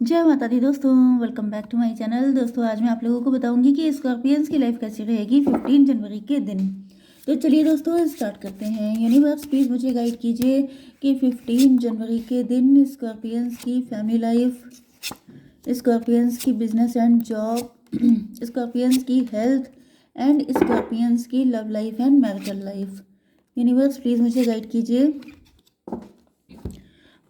जय माता दी दोस्तों, welcome back to my channel. दोस्तों आज मैं आप लोगों को बताऊंगी कि स्कॉर्पियंस की लाइफ कैसी रहेगी 15 जनवरी के दिन। तो चलिए दोस्तों स्टार्ट करते हैं। यूनिवर्स प्लीज़ मुझे गाइड कीजिए कि 15 जनवरी के दिन स्कॉर्पियंस की फैमिली लाइफ, स्कॉर्पियंस की बिजनेस एंड जॉब, स्कॉर्पियंस की हेल्थ एंड स्कॉर्पियंस की love life and marital life. Universe please मुझे गाइड कीजिए।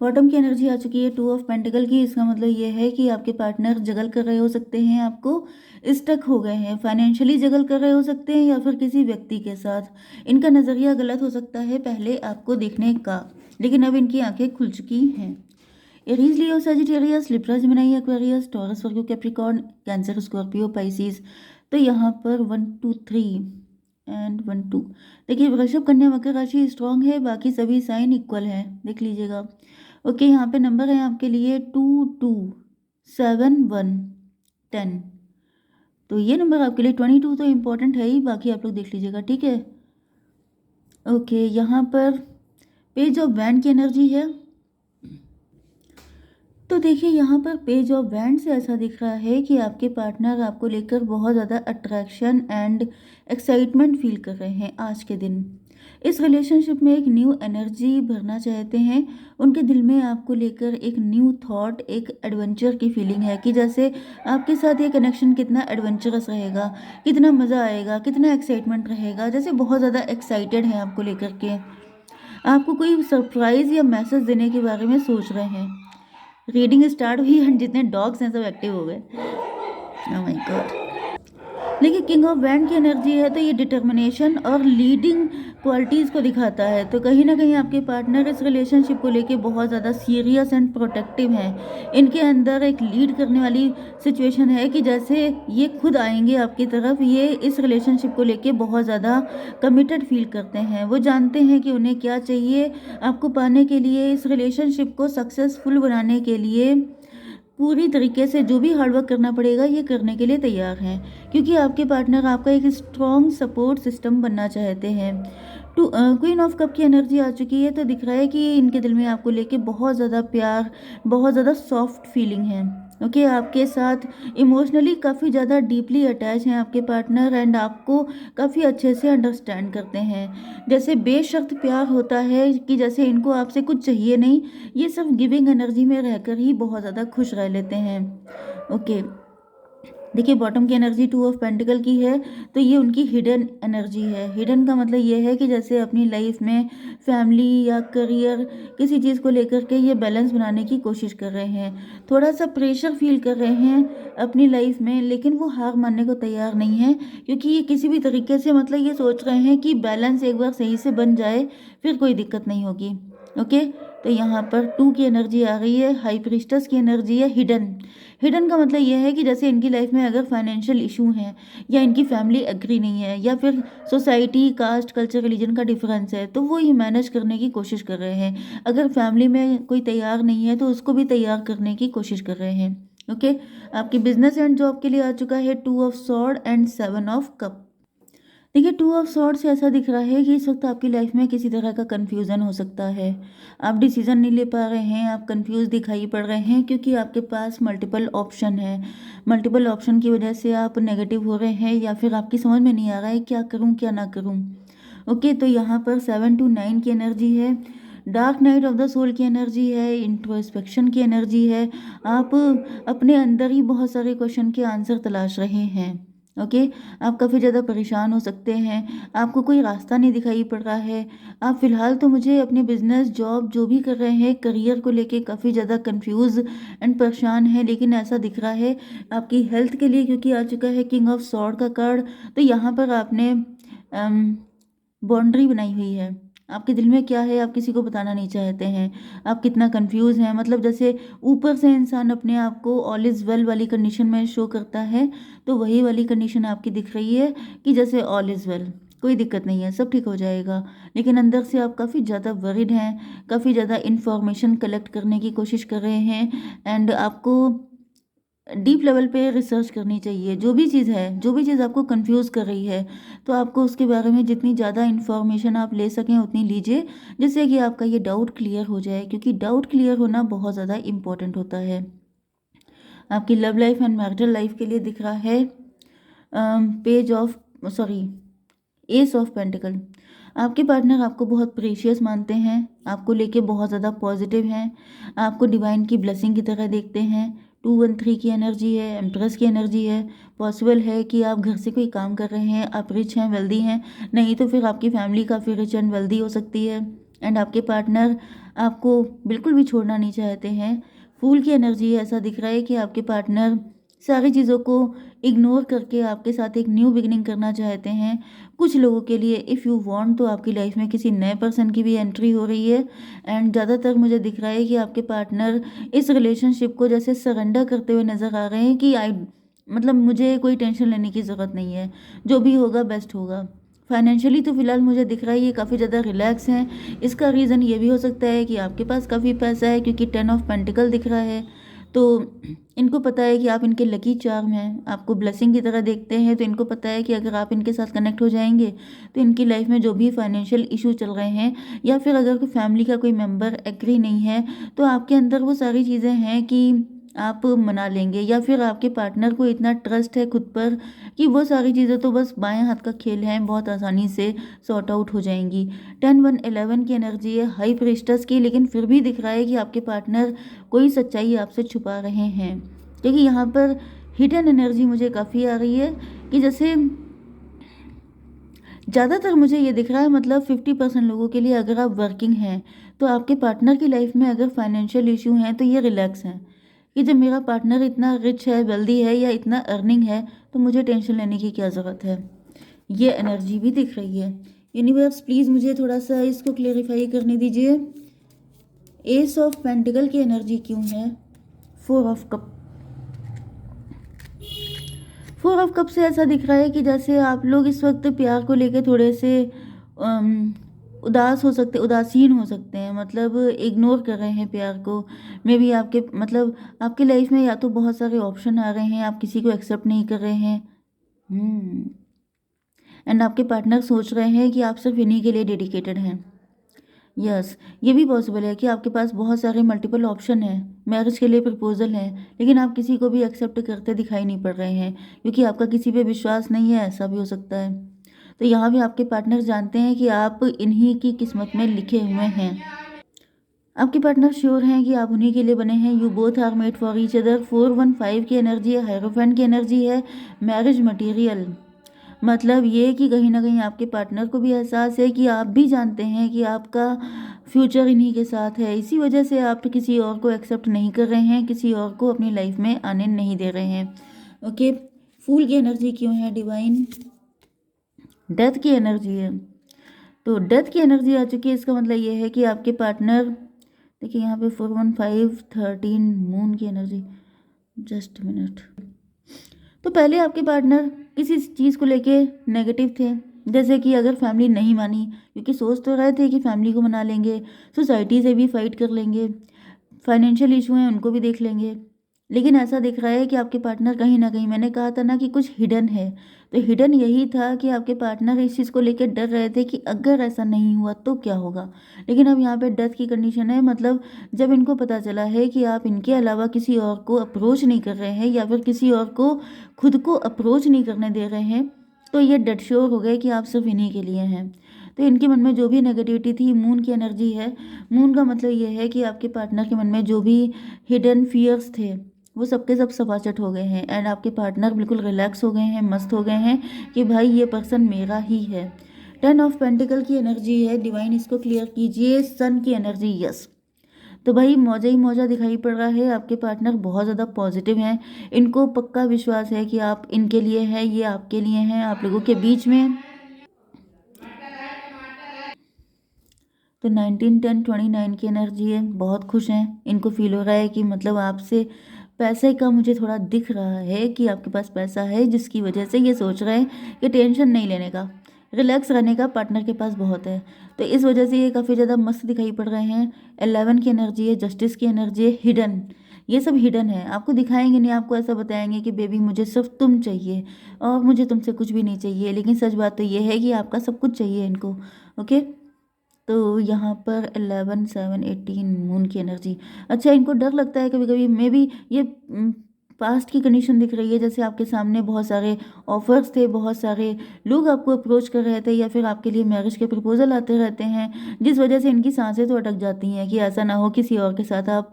बॉटम की एनर्जी आ चुकी है 2 ऑफ पेंटिकल की। इसका मतलब ये है कि आपके पार्टनर जगल कर रहे हो सकते हैं, आपको स्टक हो गए हैं, फाइनेंशियली जगल कर रहे हो सकते हैं या फिर किसी व्यक्ति के साथ इनका नज़रिया गलत हो सकता है पहले आपको देखने का, लेकिन अब इनकी आंखें खुल चुकी हैं। Aries, Leo, Sagittarius, Libra, Gemini, Aquarius, Taurus, Virgo, Capricorn, Cancer, Scorpio, Pisces. तो यहाँ पर 1 2 3 एंड 1 2। देखिए वृषभ, कन्या, मकर राशि स्ट्रांग है, बाकी सभी साइन इक्वल है, देख लीजिएगा। ओके, यहाँ पे नंबर है आपके लिए 2 2 7 1 10। तो ये नंबर आपके लिए 22 तो इम्पोर्टेंट है ही, बाकी आप लोग देख लीजिएगा, ठीक है। ओके, यहाँ पर पेज ऑफ वैंड की एनर्जी है। तो देखिए यहाँ पर पेज ऑफ वैंड से ऐसा दिख रहा है कि आपके पार्टनर आपको लेकर बहुत ज़्यादा अट्रैक्शन एंड एक्साइटमेंट फील कर रहे हैं आज के दिन। इस रिलेशनशिप में एक न्यू एनर्जी भरना चाहते हैं। उनके दिल में आपको लेकर एक न्यू थॉट, एक एडवेंचर की फीलिंग है कि जैसे आपके साथ ये कनेक्शन कितना एडवेंचरस रहेगा, कितना मज़ा आएगा, कितना एक्साइटमेंट रहेगा, जैसे बहुत ज़्यादा एक्साइटेड हैं आपको लेकर के। आपको कोई सरप्राइज़ या मैसेज देने के बारे में सोच रहे हैं। रीडिंग स्टार्ट हुई एंड जितने डॉग्स हैं सब एक्टिव हो गए। Oh my God. देखिए किंग ऑफ वैंड की एनर्जी है, तो ये डिटर्मिनेशन और लीडिंग क्वालिटीज़ को दिखाता है। तो कहीं ना कहीं आपके पार्टनर इस रिलेशनशिप को लेके बहुत ज़्यादा सीरियस एंड प्रोटेक्टिव हैं। इनके अंदर एक लीड करने वाली सिचुएशन है कि जैसे ये खुद आएंगे आपकी तरफ। ये इस रिलेशनशिप को लेके बहुत ज़्यादा कमिटेड फील करते हैं। वो जानते हैं कि उन्हें क्या चाहिए आपको पाने के लिए, इस रिलेशनशिप को सक्सेसफुल बनाने के लिए पूरी तरीके से जो भी हार्डवर्क करना पड़ेगा ये करने के लिए तैयार हैं, क्योंकि आपके पार्टनर आपका एक स्ट्रॉन्ग सपोर्ट सिस्टम बनना चाहते हैं। क्वीन ऑफ कप की एनर्जी आ चुकी है, तो दिख रहा है कि इनके दिल में आपको लेके बहुत ज़्यादा प्यार, बहुत ज़्यादा सॉफ्ट फीलिंग है। ओके, आपके साथ इमोशनली काफ़ी ज़्यादा डीपली अटैच हैं आपके पार्टनर एंड आपको काफ़ी अच्छे से अंडरस्टैंड करते हैं। जैसे बेशर्त प्यार होता है कि जैसे इनको आपसे कुछ चाहिए नहीं, ये सिर्फ गिविंग एनर्जी में रहकर ही बहुत ज़्यादा खुश रह लेते हैं। ओके, देखिए बॉटम की एनर्जी 2 ऑफ पेंटिकल की है, तो ये उनकी हिडन एनर्जी है। हिडन का मतलब ये है कि जैसे अपनी लाइफ में फैमिली या करियर, किसी चीज़ को लेकर के ये बैलेंस बनाने की कोशिश कर रहे हैं। थोड़ा सा प्रेशर फील कर रहे हैं अपनी लाइफ में, लेकिन वो हार मानने को तैयार नहीं है, क्योंकि ये किसी भी तरीके से मतलब ये सोच रहे हैं कि बैलेंस एक बार सही से बन जाए फिर कोई दिक्कत नहीं होगी। ओके, तो यहाँ पर 2 की एनर्जी आ रही है, हाई प्रीस्टस की एनर्जी है। हिडन, हिडन का मतलब यह है कि जैसे इनकी लाइफ में अगर फाइनेंशियल इशू हैं या इनकी फैमिली एग्री नहीं है या फिर सोसाइटी, कास्ट, कल्चर, रिलीजन का डिफरेंस है, तो वो ये मैनेज करने की कोशिश कर रहे हैं। अगर फैमिली में कोई तैयार नहीं है तो उसको भी तैयार करने की कोशिश कर रहे हैं। ओके, आपकी बिजनेस एंड जॉब के लिए आ चुका है 2 of sword and 7 of cup. देखिए 2 ऑफ सॉर्ड से ऐसा दिख रहा है कि इस वक्त आपकी लाइफ में किसी तरह का कन्फ्यूज़न हो सकता है। आप डिसीजन नहीं ले पा रहे हैं, आप कंफ्यूज दिखाई पड़ रहे हैं, क्योंकि आपके पास मल्टीपल ऑप्शन है। मल्टीपल ऑप्शन की वजह से आप नेगेटिव हो रहे हैं या फिर आपकी समझ में नहीं आ रहा है क्या करूं क्या ना करूं। ओके, तो यहाँ पर 7 to 9 की एनर्जी है, dark night of the soul की एनर्जी है, इंट्रोस्पेक्शन की एनर्जी है। आप अपने अंदर ही बहुत सारे क्वेश्चन के आंसर तलाश रहे हैं। ओके, आप काफ़ी ज़्यादा परेशान हो सकते हैं, आपको कोई रास्ता नहीं दिखाई पड़ रहा है। आप फिलहाल तो मुझे अपने बिजनेस, जॉब जो भी कर रहे हैं, करियर को लेके काफ़ी ज़्यादा कंफ्यूज एंड परेशान है, लेकिन ऐसा दिख रहा है आपकी हेल्थ के लिए, क्योंकि आ चुका है किंग ऑफ सॉर्ड का कार्ड। तो यहाँ पर आपने बाउंड्री बनाई हुई है। आपके दिल में क्या है आप किसी को बताना नहीं चाहते हैं, आप कितना कंफ्यूज हैं। मतलब जैसे ऊपर से इंसान अपने आप को ऑल इज़ वेल वाली कंडीशन में शो करता है, तो वही वाली कंडीशन आपकी दिख रही है कि जैसे ऑल इज़ वेल, कोई दिक्कत नहीं है, सब ठीक हो जाएगा। लेकिन अंदर से आप काफ़ी ज़्यादा वरीड हैं, काफ़ी ज़्यादा इन्फॉर्मेशन कलेक्ट करने की कोशिश कर रहे हैं एंड आपको डीप लेवल पे रिसर्च करनी चाहिए। जो भी चीज़ है, जो भी चीज़ आपको कंफ्यूज कर रही है, तो आपको उसके बारे में जितनी ज़्यादा इन्फॉर्मेशन आप ले सकें उतनी लीजिए, जिससे कि आपका ये डाउट क्लियर हो जाए, क्योंकि डाउट क्लियर होना बहुत ज़्यादा इम्पोर्टेंट होता है। आपकी love life and marital life के लिए दिख रहा है page of sorry S of pentacle. आपके पार्टनर आपको बहुत प्रीशियस मानते हैं, आपको लेके बहुत ज़्यादा पॉजिटिव हैं, आपको डिवाइन की ब्लेसिंग की तरह देखते हैं। 213 की एनर्जी है, एम्प्रेस की एनर्जी है। पॉसिबल है कि आप घर से कोई काम कर रहे हैं, आप रिच हैं, वेल्दी हैं, नहीं तो फिर आपकी फैमिली काफ़ी रिच एंड वेल्दी हो सकती है। एंड आपके पार्टनर आपको बिल्कुल भी छोड़ना नहीं चाहते हैं। फूल की एनर्जी है, ऐसा दिख रहा है कि आपके पार्टनर सारी चीज़ों को इग्नोर करके आपके साथ एक न्यू बिगिनिंग करना चाहते हैं। कुछ लोगों के लिए इफ़ यू वांट तो आपकी लाइफ में किसी नए पर्सन की भी एंट्री हो रही है। एंड ज़्यादातर मुझे दिख रहा है कि आपके पार्टनर इस रिलेशनशिप को जैसे सरेंडर करते हुए नज़र आ रहे हैं कि आई मतलब मुझे कोई टेंशन लेने की ज़रूरत नहीं है, जो भी होगा बेस्ट होगा। फाइनेंशियली तो फिलहाल मुझे दिख रहा है ये काफ़ी ज़्यादा रिलैक्स हैं। इसका रीज़न ये भी हो सकता है कि आपके पास काफ़ी पैसा है, क्योंकि 10 ऑफ पेंटिकल दिख रहा है। तो इनको पता है कि आप इनके लकी चार्म हैं, आपको ब्लेसिंग की तरह देखते हैं। तो इनको पता है कि अगर आप इनके साथ कनेक्ट हो जाएंगे तो इनकी लाइफ में जो भी फाइनेंशियल इशू चल रहे हैं, या फिर अगर कोई फैमिली का कोई मेंबर एग्री नहीं है, तो आपके अंदर वो सारी चीज़ें हैं कि आप मना लेंगे, या फिर आपके पार्टनर को इतना ट्रस्ट है खुद पर कि वो सारी चीज़ें तो बस बाएं हाथ का खेल है, बहुत आसानी से सॉर्ट आउट हो जाएंगी। 10 1 11 की एनर्जी है, हाई प्रीस्टस की, लेकिन फिर भी दिख रहा है कि आपके पार्टनर कोई सच्चाई आपसे छुपा रहे हैं। क्योंकि यहाँ पर हिडन एनर्जी मुझे काफ़ी आ रही है कि जैसे ज़्यादातर मुझे ये दिख रहा है, मतलब 50% लोगों के लिए अगर आप वर्किंग हैं तो आपके पार्टनर की लाइफ में अगर फाइनेंशियल इशू हैं तो ये रिलैक्स हैं कि जब मेरा पार्टनर इतना रिच है, वेल्दी है, या इतना अर्निंग है, तो मुझे टेंशन लेने की क्या ज़रूरत है। ये एनर्जी भी दिख रही है। यूनिवर्स प्लीज़ मुझे थोड़ा सा इसको क्लेरिफाई करने दीजिए। एस ऑफ पेंटिकल की एनर्जी क्यों है? 4 ऑफ कप। 4 ऑफ कप से ऐसा दिख रहा है कि जैसे आप लोग इस वक्त प्यार को लेके थोड़े से उदास हो सकते, उदासीन हो सकते हैं, मतलब इग्नोर कर रहे हैं प्यार को। मे बी आपके मतलब आपकी लाइफ में या तो बहुत सारे ऑप्शन आ रहे हैं, आप किसी को एक्सेप्ट नहीं कर रहे हैं। एंड आपके पार्टनर सोच रहे हैं कि आप सिर्फ इन्हीं के लिए डेडिकेटेड हैं। यस, ये भी पॉसिबल है कि आपके पास बहुत सारे मल्टीपल ऑप्शन हैं, मैरिज के लिए प्रपोजल है, लेकिन आप किसी को भी एक्सेप्ट करते दिखाई नहीं पड़ रहे हैं क्योंकि आपका किसी पे विश्वास नहीं है, ऐसा भी हो सकता है। तो यहाँ भी आपके पार्टनर जानते हैं कि आप इन्हीं की किस्मत में लिखे हुए हैं। आपके पार्टनर श्योर हैं कि आप उन्हीं के लिए बने हैं। You both are made for each other. 4 1 5 की एनर्जी है, हायरोफेंट की एनर्जी है, मैरिज मटेरियल। मतलब ये कि कहीं ना कहीं आपके पार्टनर को भी एहसास है कि आप भी जानते हैं कि आपका फ्यूचर इन्हीं के साथ है, इसी वजह से आप किसी और को एक्सेप्ट नहीं कर रहे हैं, किसी और को अपनी लाइफ में आने नहीं दे रहे हैं। ओके, फूल की एनर्जी क्यों है? डिवाइन डेथ की एनर्जी है। तो डेथ की एनर्जी आ चुकी है, इसका मतलब ये है कि आपके पार्टनर, देखिए यहाँ पे 4 1 5 13 मून की एनर्जी। Just minute. तो पहले आपके पार्टनर किसी चीज़ को लेके नेगेटिव थे, जैसे कि अगर फैमिली नहीं मानी, क्योंकि सोच तो रहे थे कि फैमिली को मना लेंगे, सोसाइटी से भी फाइट कर लेंगे, फाइनेंशियल इशू हैं उनको भी देख लेंगे, लेकिन ऐसा दिख रहा है कि आपके पार्टनर कहीं ना कहीं, मैंने कहा था ना कि कुछ हिडन है, तो हिडन यही था कि आपके पार्टनर इस चीज़ को लेकर डर रहे थे कि अगर ऐसा नहीं हुआ तो क्या होगा। लेकिन अब यहाँ पे डेथ की कंडीशन है, मतलब जब इनको पता चला है कि आप इनके अलावा किसी और को अप्रोच नहीं कर रहे हैं, या फिर किसी और को खुद को अप्रोच नहीं करने दे रहे हैं, तो ये डेड श्योर हो गए कि आप सिर्फ इन्हीं के लिए हैं। तो इनके मन में जो भी नेगेटिविटी थी, मून की एनर्जी है, मून का मतलब ये है कि आपके पार्टनर के मन में जो भी हिडन फियर्स थे वो सबके सब सपाचट हो गए हैं। एंड आपके पार्टनर बिल्कुल रिलैक्स हो गए हैं, मस्त हो गए हैं कि भाई ये पर्सन मेरा ही है। 10 ऑफ पेंटिकल की एनर्जी है, डिवाइन इसको क्लियर कीजिए। सन की एनर्जी, यस। तो भाई मौजा ही मौजा दिखाई पड़ रहा है, आपके पार्टनर बहुत ज़्यादा पॉजिटिव हैं, इनको पक्का विश्वास है कि आप इनके लिए हैं, ये आपके लिए हैं, आप लोगों के बीच में। तो 19 10 29 की एनर्जी है, बहुत खुश हैं, इनको फील हो रहा है कि मतलब आपसे पैसे का मुझे थोड़ा दिख रहा है कि आपके पास पैसा है, जिसकी वजह से ये सोच रहे हैं कि टेंशन नहीं लेने का, रिलैक्स रहने का पार्टनर के पास बहुत है। तो इस वजह से ये काफ़ी ज़्यादा मस्त दिखाई पड़ रहे हैं। 11 की एनर्जी है, जस्टिस की एनर्जी है, हिडन। ये सब हिडन है, आपको दिखाएंगे नहीं, आपको ऐसा बताएंगे कि बेबी मुझे सिर्फ तुम चाहिए और मुझे तुमसे कुछ भी नहीं चाहिए, लेकिन सच बात तो ये है कि आपका सब कुछ चाहिए इनको। ओके, तो यहाँ पर 11 7 18 मून की एनर्जी। अच्छा, इनको डर लगता है कभी कभी, मे बी ये पास्ट की कंडीशन दिख रही है, जैसे आपके सामने बहुत सारे ऑफर्स थे, बहुत सारे लोग आपको अप्रोच कर रहे थे या फिर आपके लिए मैरिज के प्रपोजल आते रहते हैं, जिस वजह से इनकी सांसें तो अटक जाती हैं कि ऐसा ना हो किसी और के साथ आप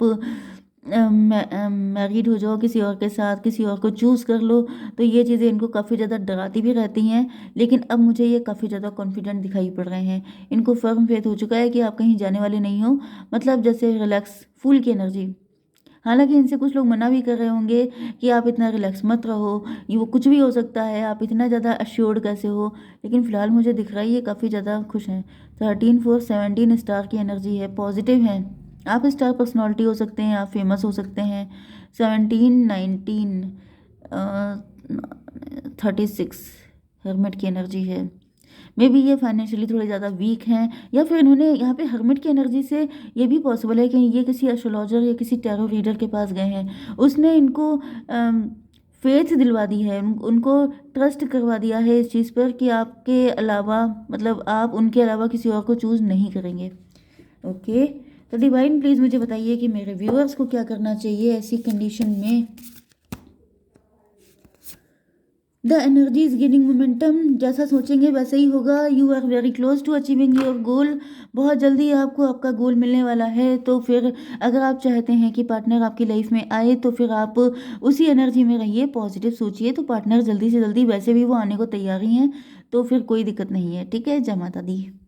मैरिड हो जाओ, किसी और के साथ किसी और को चूज़ कर लो। तो ये चीज़ें इनको काफ़ी ज़्यादा डराती भी रहती हैं, लेकिन अब मुझे ये काफ़ी ज़्यादा कॉन्फिडेंट दिखाई पड़ रहे हैं। इनको फर्म फेथ हो चुका है कि आप कहीं जाने वाले नहीं हो, मतलब जैसे रिलैक्स फुल की एनर्जी। हालांकि इनसे कुछ लोग मना भी कर रहे होंगे कि आप इतना रिलैक्स मत रहो, ये वो कुछ भी हो सकता है, आप इतना ज़्यादा अश्योर्ड कैसे हो, लेकिन फिलहाल मुझे दिख रहा है ये काफ़ी ज़्यादा खुश हैं। 13 4 17 स्टार की एनर्जी है, पॉजिटिव हैं। आप स्टार पर्सनालिटी हो सकते हैं, आप फेमस हो सकते हैं। 17 19 36 हर्मिट की एनर्जी है। मे बी ये फाइनेंशियली थोड़े ज़्यादा वीक हैं, या फिर इन्होंने यहाँ पे हर्मिट की एनर्जी से ये भी पॉसिबल है कि ये किसी एस्ट्रोलॉजर या किसी टैरो रीडर के पास गए हैं, उसने इनको फेथ दिलवा दी है, उनको ट्रस्ट करवा दिया है इस चीज़ पर कि आपके अलावा, मतलब आप उनके अलावा किसी और को चूज़ नहीं करेंगे। ओके, तो डिवाइन प्लीज़ मुझे बताइए कि मेरे व्यूअर्स को क्या करना चाहिए ऐसी कंडीशन में। The energy is gaining momentum, जैसा सोचेंगे वैसे ही होगा। You are very close to achieving your goal, बहुत जल्दी आपको आपका गोल मिलने वाला है। तो फिर अगर आप चाहते हैं कि पार्टनर आपकी लाइफ में आए तो फिर आप उसी एनर्जी में रहिए, पॉजिटिव सोचिए, तो पार्टनर जल्दी से जल्दी, वैसे भी वो आने को तैयार ही हैं, तो फिर कोई दिक्कत नहीं है। ठीक है, जय माता दी।